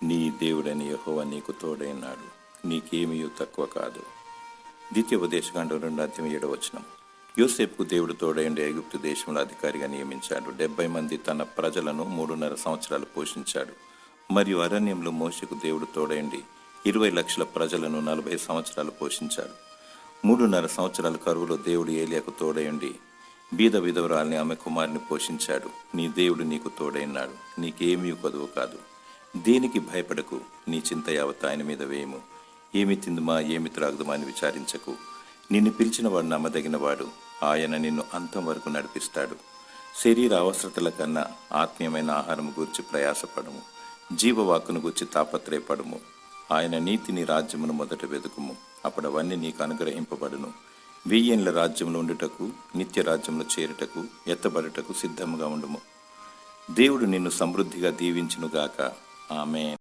నీ దేవుడని యెహోవా నీకు తోడైనాడు, నీకేమీ తక్కువ కాదు. ద్వితీయోపదేశకాండం 2:7. యోసేపుకు దేవుడు తోడైండి ఐగుప్తు దేశంలో అధికారిగా నియమించాడు. 70 మంది తన ప్రజలను 3.5 సంవత్సరాలు పోషించాడు. మరియు అరణ్యంలో మోషేకు దేవుడు తోడైండి 20 లక్షల ప్రజలను 40 సంవత్సరాలు పోషించాడు. 3.5 సంవత్సరాల కరువులో దేవుడు ఏలియాకు తోడైండి బీద విధవరాల్ని ఆమె కుమారుని పోషించాడు. నీ దేవుడు నీకు తోడైనాడు, నీకేమీ కొదువు కాదు. దేనికి భయపడకు, నీ చింత యావత్ ఆయన మీద వేయము. ఏమి తిందుమా ఏమి త్రాగుదుమా అని విచారించకు. నిన్ను పిలిచిన వాడు నమ్మదగిన వాడు, ఆయన నిన్ను అంతం వరకు నడిపిస్తాడు. శరీర అవసరతల కన్నా ఆత్మీయమైన ఆహారం గూర్చి ప్రయాసపడము, జీవవాక్కును గూర్చి తాపత్రయపడము. ఆయన నీతిని రాజ్యమును మొదట వెతుకుము, అప్పుడు అవన్నీ నీకు అనుగ్రహింపబడును. 1000 ఏళ్ల రాజ్యంలో ఉండుటకు, నిత్య రాజ్యంలో చేరుటకు, ఎత్తబడుటకు సిద్ధముగా ఉండుము. దేవుడు నిన్ను సమృద్ధిగా దీవించునుగాక. ఆమేన్.